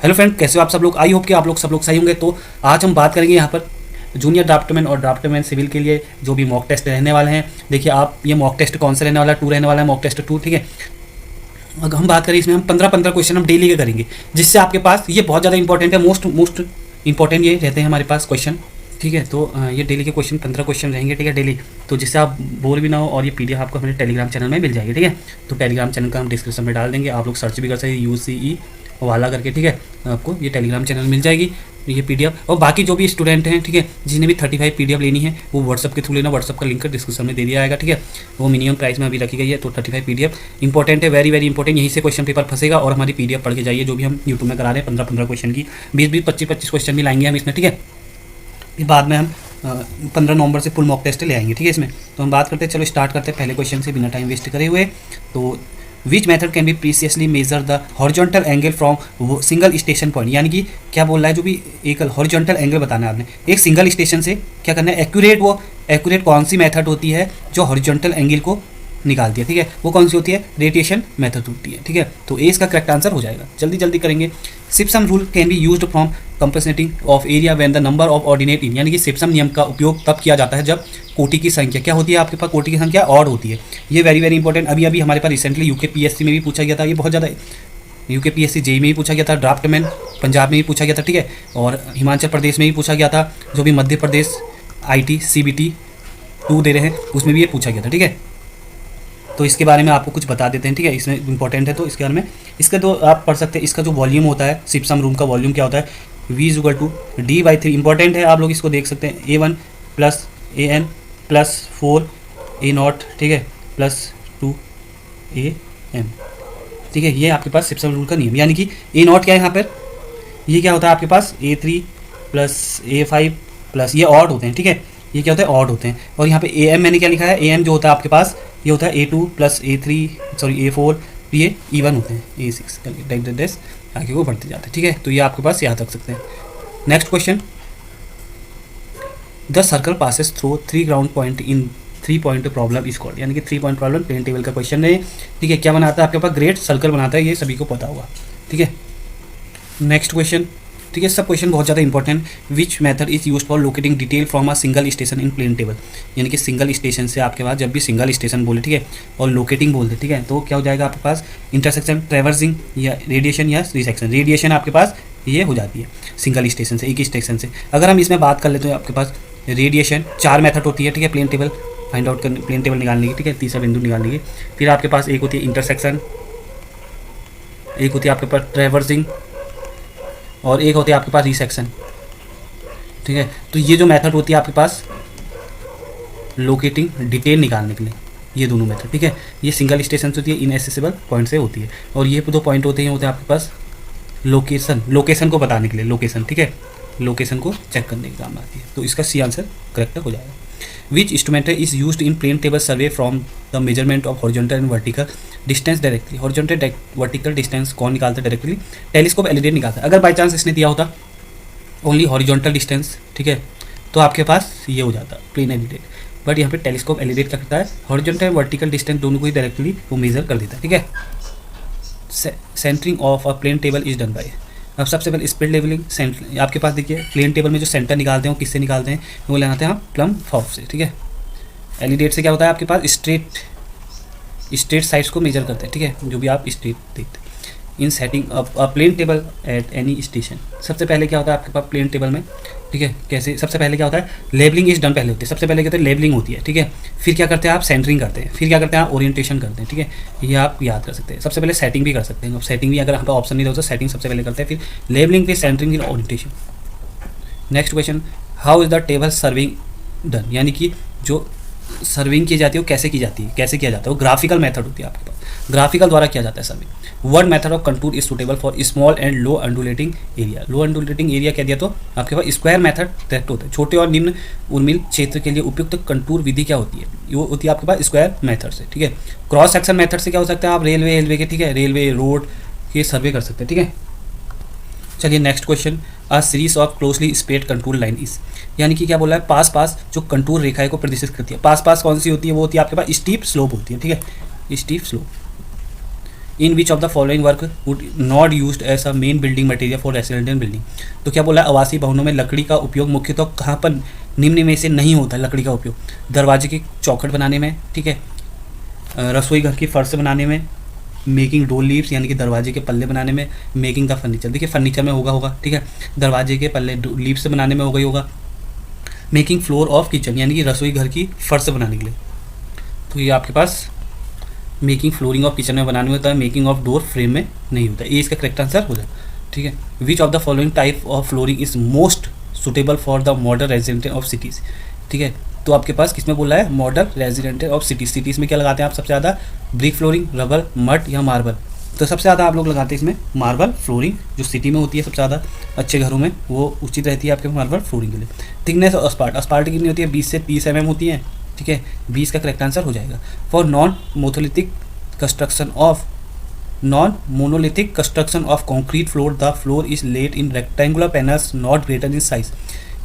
Hello friend, कैसे हो आप सब लोग। आई होप कि आप लोग सब लोग सही होंगे। तो आज हम बात करेंगे यहाँ पर जूनियर ड्राफ्टमैन और ड्राफ्टमैन सिविल के लिए जो भी मॉक टेस्ट रहने वाले हैं। देखिए आप, ये मॉक टेस्ट कौन सा रहने वाला है, 2 रहने वाला है, मॉक टेस्ट 2, ठीक है। अगर हम बात करें इसमें हम 15 क्वेश्चन हम डेली के करेंगे, जिससे आपके पास ये बहुत ज़्यादा इंपॉर्टेंट है, मोस्ट इंपॉर्टेंट ये रहते हैं हमारे पास क्वेश्चन, ठीक है। तो ये डेली के क्वेश्चन 15 क्वेश्चन रहेंगे, ठीक है, डेली। तो जिससे आप बोर भी ना हो, और ये पीडीएफ आपको हमारे टेलीग्राम चैनल में मिल जाएगी, ठीक है। तो टेलीग्राम चैनल का हम डिस्क्रिप्शन में डाल देंगे, आप लोग सर्च भी कर सकते हैं UCE वाला करके, ठीक है। आपको ये टेलीग्राम चैनल मिल जाएगी ये पीडीएफ। और बाकी जो भी स्टूडेंट हैं, ठीक है, जिन्हें भी 35 पीडीएफ लेनी है वो व्हाट्सअप के थ्रू लेना। व्हाट्सअप का लिंक डिस्क्रिप्शन में दे दिया जाएगा, ठीक है। वो मिनिमम प्राइस में अभी रखी गई है। तो 35 पीडीएफ इंपॉर्टेंट है, वेरी वेरी इंपॉर्टेंट। यहीं से क्वेश्चन पेपर फंसेगा और हमारी पीडीएफ पढ़ के जाइए, जो भी हम यूट्यूब में करा रहे हैं 15 क्वेश्चन की, 20 25 क्वेश्चन भी लाएंगे हम इसमें, ठीक है। फिर बाद में हम 15 नवंबर से फुल मॉक टेस्ट ले आएंगे, ठीक है। इसमें तो हम बात करते हैं, चलो स्टार्ट करते हैं पहले क्वेश्चन से बिना टाइम वेस्ट करे हुए। तो which method can be precisely measure the horizontal angle from single station point. यानी कि क्या बोल रहा है, जो भी एक हॉरिजॉन्टल एंगल बताना है आपने एक सिंगल स्टेशन से, क्या करना है, एक्यूरेट कौन सी मेथड होती है जो हॉरिजॉन्टल एंगल को निकालती है, ठीक है। वो कौन सी होती है, रेडिएशन मेथड होती है, ठीक है। तो ए इसका करेक्ट आंसर हो जाएगा। जल्दी जल्दी करेंगे। Simpson's rule can be used from compensating of area when the number of ordinate in. यानी कि सिप्सम नियम का उपयोग तब किया जाता है जब कोटि की संख्या क्या होती है, आपके पास कोटि की संख्या ऑड होती है। ये वेरी वेरी इंपॉर्टेंट। अभी हमारे पास रिसेंटली UKPSC में भी पूछा गया था, ये बहुत ज़्यादा UKPSC JEE में भी पूछा गया था, ड्राफ्टमैन पंजाब में भी पूछा गया था, ठीक है। और हिमाचल प्रदेश में भी पूछा गया था, जो भी मध्य प्रदेश IT CBT 2 दे रहे हैं उसमें भी ये पूछा गया था, ठीक है। तो इसके बारे में आपको कुछ बता देते हैं, ठीक है, इसमें इंपॉर्टेंट है। तो इसके बारे में, इसका तो आप पढ़ सकते हैं। इसका जो वॉल्यूम होता है, सिप्सम रूम का वॉल्यूम क्या होता है, V/D/3। इंपॉर्टेंट है, आप लोग इसको देख सकते हैं। A1 + AN + 4 A0, ठीक है, +2 AM, ठीक है। ये आपके पास सिप्सम रूल का नियम। यानी कि A0 क्या है यहाँ पर, ये क्या होता है आपके पास A3 + A5 + ये ऑड होते हैं, ठीक है। ये क्या होता है, ऑड होते हैं। और यहाँ पे AM मैंने क्या लिखा है, AM जो होता है आपके पास ये होता है A2 + A4, ये इवन होते हैं A6 करके आगे वो बढ़ते जाते हैं, ठीक है। तो ये आपके पास याद रख सकते हैं। Next question, the circle passes through 3 ground point in 3 point problem is called. यानी कि 3 पॉइंट प्रॉब्लम प्लेन टेबल का क्वेश्चन है, ठीक है। क्या बनाता है आपके पास, ग्रेट सर्कल बनाता है, ये सभी को पता होगा, ठीक है। नेक्स्ट क्वेश्चन, ठीक है, सब क्वेश्चन बहुत ज़्यादा important. Which method is use for locating detail from a single station in plane table. यानी कि सिंगल स्टेशन से आपके पास जब भी सिंगल स्टेशन बोले, ठीक है, और लोकेटिंग बोलते, ठीक है, तो क्या हो जाएगा आपके पास, इंटरसेक्शन, ट्रैवर्सिंग या रेडिएशन या रिसेक्शन। रेडिएशन आपके पास ये हो जाती है सिंगल स्टेशन से, एक ही स्टेशन से। अगर हम इसमें बात कर लेते हैं, आपके पास रेडिएशन 4 मेथड होती है, ठीक है, प्लेन टेबल फाइंड आउट करने, प्लेन टेबल निकालने की, ठीक है, तीसरा बिंदु निकालने की। फिर आपके पास एक होती है इंटरसेक्शन, एक होती है आपके पास ट्रैवर्सिंग, और एक होती है आपके पास रिसेक्शन, ठीक है। तो ये जो मेथड होती है आपके पास लोकेटिंग डिटेल निकालने के लिए, ये दोनों मेथड, ठीक है, ये सिंगल स्टेशन से होती है, इनएक्सेसिबल पॉइंट से होती है। और ये दो पॉइंट होते हैं आपके पास लोकेशन को बताने के लिए, लोकेशन, ठीक है, लोकेशन को चेक करने के काम आती है। तो इसका सी आंसर करेक्ट हो जाएगा। Which instrument is used in plane table survey from the measurement of horizontal and vertical distance directly. Horizontal vertical distance कौन निकालता है डायरेक्टली, टेलीस्कोप एलईडी निकालता है। अगर बाई चांस इसने दिया होता ओनली हॉरिजॉन्टल डिस्टेंस, ठीक है, तो आपके पास ये हो जाता प्लेन एलईडी। बट यहाँ पे टेलीस्कोप एलईडी क्या करता है, हॉरिजॉन्टल वर्टिकल डिस्टेंस दोनों को ही डायरेक्टली वो मेजर कर देता है, ठीक है। Centring of a plane table is done by. अब सबसे पहले स्प्लिट लेवलिंग, सेंटर आपके पास देखिए प्लेन टेबल में जो सेंटर निकालते हैं वो किससे निकालते हैं, वो लगाते हैं आप प्लम फॉर्म से, ठीक है। एलिडेट से क्या होता है आपके पास, स्ट्रेट साइड्स को मेजर करते हैं, ठीक है, जो भी आप स्ट्रेट देखते हैं। In setting a plane table at any station, सबसे पहले क्या होता है आपके पास प्लेन टेबल में, ठीक है, कैसे, सबसे पहले क्या होता है, लेबलिंग इज डन पहले होती है। सबसे पहले क्या होता है, लेबलिंग होती है, ठीक है। फिर क्या करते हैं आप, सेंटरिंग करते हैं। फिर क्या करते हैं आप, ओरिएंटेशन करते हैं, ठीक है, ये आप याद कर सकते हैं। सबसे पहले सेटिंग भी कर सकते हैं। अब सेटिंग भी अगर यहाँ पर ऑप्शन नहीं होता तो सेटिंग सबसे पहले करते हैं, फिर लेबलिंग, फिर सेंटरिंग, फिर orientation. Next question, how is the table serving done. यानी कि जो सर्विंग की जाती है वो कैसे की जाती है, कैसे किया जाता है, वो ग्राफिकल मेथड होती है आपके पास, ग्राफिकल द्वारा किया जाता है serving. Word method of contour is suitable for small and low undulating area. Low undulating area कह दिया तो आपके पास स्क्वायर मेथड करेक्ट होता है। छोटे और निम्न उर्मिल क्षेत्र के लिए उपयुक्त कंटूर विधि क्या होती है, वो होती है आपके पास स्क्वायर मेथड से, ठीक है। क्रॉस सेक्शन मेथड से क्या हो सकता है, आप रेलवे के, ठीक है, रेलवे रोड के सर्वे कर सकते हैं, ठीक है। चलिए next question, a series of closely spaced contour line is. यानी कि क्या बोला है, पास जो कंटूर रेखाएं को प्रदर्शित करती है। पास कौन सी होती है, वो होती है आपके पास स्टीप स्लोप होती है, ठीक है, steep slope. In which of the following work would not used as a main building material for residential building. तो क्या बोला है, आवासीय भवनों में लकड़ी का उपयोग मुख्यतः कहाँ पर निम्न में से नहीं होता है लकड़ी का उपयोग? दरवाजे की चौखट बनाने में, ठीक है, रसोई घर की फर्श बनाने में, मेकिंग डोर लीव्स यानी कि दरवाजे के पल्ले बनाने में, मेकिंग द फर्नीचर, देखिए फर्नीचर में होगा, ठीक है, दरवाजे के पल्ले लीव्स बनाने में होगा, मेकिंग फ्लोर ऑफ किचन यानी कि रसोई घर की फर्श बनाने के लिए, तो ये आपके पास मेकिंग फ्लोरिंग ऑफ किचन में बनाने में होता है, मेकिंग ऑफ डोर फ्रेम में नहीं होता है। ये इसका करेक्ट आंसर हो जाए, ठीक है। विच of the following type of flooring is most suitable for the modern residential of cities, ठीक है। तो आपके पास किसमें बोला है, modern residential of cities. Cities में क्या लगाते हैं आप सबसे ज़्यादा, ब्रिक फ्लोरिंग, रबर, मड या मार्बल। तो सबसे ज़्यादा आप लोग लगाते हैं इसमें मार्बल फ्लोरिंग, जो सिटी में होती है सबसे ज़्यादा अच्छे घरों में, वो उचित रहती है आपके मार्बल फ्लोरिंग के लिए। थिकनेस और अस्पार्ट कितनी होती है, 20 से 30 mm होती है, ठीक है, 20 का करेक्ट आंसर हो जाएगा। For non monolithic construction of concrete floor the floor is laid in rectangular panels not greater in size,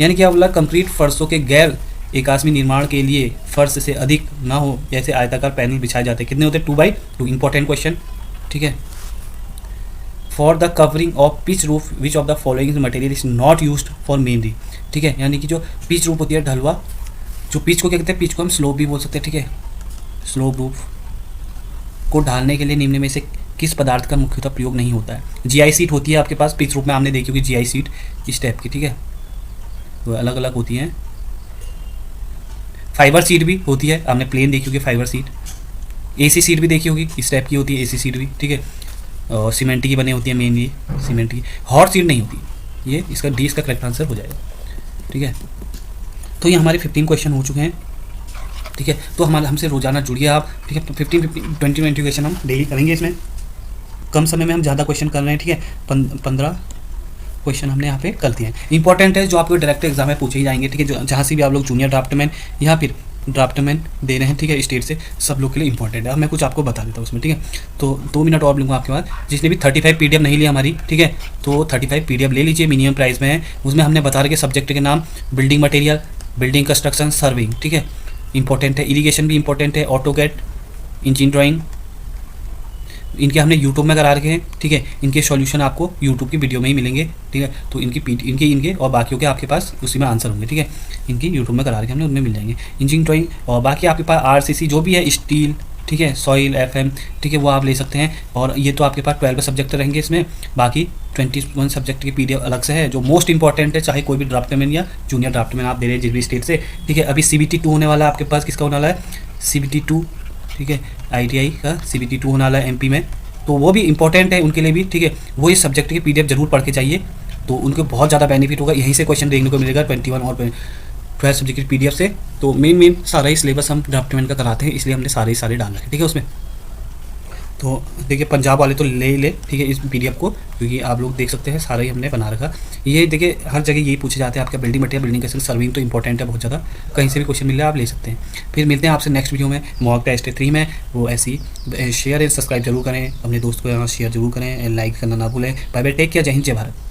यानी कि बोला कंक्रीट फर्शों के गैर एकास्मी निर्माण के लिए फर्श से अधिक ना हो जैसे आयताकार पैनल बिछाए जाते हैं। कितने होते हैं, 2x2, इंपॉर्टेंट क्वेश्चन, ठीक है। For the covering of pitch roof which of the following material is not used for masonry, ठीक है, यानी कि जो पिच रूफ होती है ढलवा, जो पिच को क्या कहते हैं, पिच को हम स्लोप भी बोल सकते हैं, ठीक है, स्लोप रूफ को ढालने के लिए निम्न में से किस पदार्थ का मुख्यतः प्रयोग नहीं होता है? जीआई सीट होती है आपके पास पिच रूप में, आपने देखी होगी जीआई सीट इस टाइप की, ठीक है, वो अलग अलग होती हैं। फाइबर सीट भी होती है, आपने प्लेन देखी होगी फाइबर सीट। एसी सीट भी देखी होगी, इस टाइप की होती है एसी सीट भी, ठीक है, और सीमेंट की बनी होती है मेन, ये सीमेंट की। हॉट सीट नहीं होती, ये इसका डी इसका करेक्ट आंसर हो जाएगा, ठीक है। तो ये हमारे 15 क्वेश्चन हो चुके हैं, ठीक है। तो हमारे हमसे रोजाना जुड़िए आप, ठीक है। 15-20 क्वेश्चन हम डेली करेंगे, इसमें कम समय में हम ज़्यादा क्वेश्चन कर रहे हैं, ठीक है। 15 क्वेश्चन हमने यहाँ पे कर दिए हैं, इंपॉर्टेंट है, जो आपको डायरेक्ट एग्जाम में पूछे ही जाएंगे, ठीक है। जो जहाँ से भी आप लोग जूनियर ड्राफ्टमैन या फिर ड्राफ्टमैन दे रहे हैं, ठीक है, स्टेट से, सब लोग के लिए इंपॉर्टेंट है। अब मैं कुछ आपको बता देता हूँ उसमें, ठीक है। तो 2 मिनट और लूँगा आपके पास। जिसने भी 35 PDF नहीं लिया हमारी, ठीक है, तो 35 PDF ले लीजिए, मिनिमम प्राइस में है। उसमें हमने बता रखे सब्जेक्ट के नाम, building material, building construction, serving, ठीक है, इंपॉर्टेंट है। इरिगेशन भी इंपॉर्टेंट है, ऑटोकैड, इंजीनियरिंग ड्राइंग, इनके हमने यूट्यूब में करा रखे हैं, ठीक है। इनके सॉल्यूशन आपको यूट्यूब की वीडियो में ही मिलेंगे, ठीक है। तो इनके और बाकियों के आपके पास उसी में आंसर होंगे, ठीक है। इनकी यूट्यूब में करा रखे हमने, उनमें मिल जाएंगे। इंजीनियरिंग ड्राइंग और बाकी आपके पास RCC जो भी है, स्टील, ठीक है, सॉइल, FM, ठीक है, वो आप ले सकते हैं। और ये तो आपके पास 12 सब्जेक्ट रहेंगे इसमें, बाकी 21 सब्जेक्ट की PDF अलग से है, जो मोस्ट इंपॉर्टेंट है, चाहे कोई भी ड्राफ्टमैन या जूनियर ड्राफ्टमैन आप दे रहे हैं जिस भी स्टेट से, ठीक है। अभी CBT 2 होने वाला है आपके पास, किसका होने वाला है, CBT 2, ठीक है, ITI का CBT 2 होने वाला है MP में, तो वो भी इंपॉर्टेंट है उनके लिए भी, ठीक है। वो इस सब्जेक्ट की PDF जरूर पढ़ के चाहिए, तो उनको बहुत ज़्यादा बेनिफिट होगा। यहीं से क्वेश्चन देखने को मिलेगा 21 और 12 सब्जेक्ट की PDF से। तो मेन सारा ही सिलेबस हम ड्राफ्टमैन का कराते हैं, इसलिए हमने सारे डाल रखे, ठीक है उसमें। तो देखिए पंजाब वाले तो ले, ठीक है, इस PDF को, क्योंकि आप लोग देख सकते हैं सारा ही हमने बना रखा। ये देखिए हर जगह यही पूछे जाते हैं, आपका बिल्डिंग मटेरियल, बिल्डिंग कैसे, सर्विंग तो इंपॉर्टेंट है बहुत ज़्यादा, कहीं से भी क्वेश्चन मिल रहा है आप ले सकते हैं। फिर मिलते हैं आपसे नेक्स्ट वीडियो में, मॉक टेस्ट 3 में। वो ऐसी शेयर एंड सब्सक्राइब जरूर करें, अपने दोस्त को शेयर जरूर करें, लाइक करना ना भूलें। बाय बाय, टेक केयर, जय हिंद, जय भारत।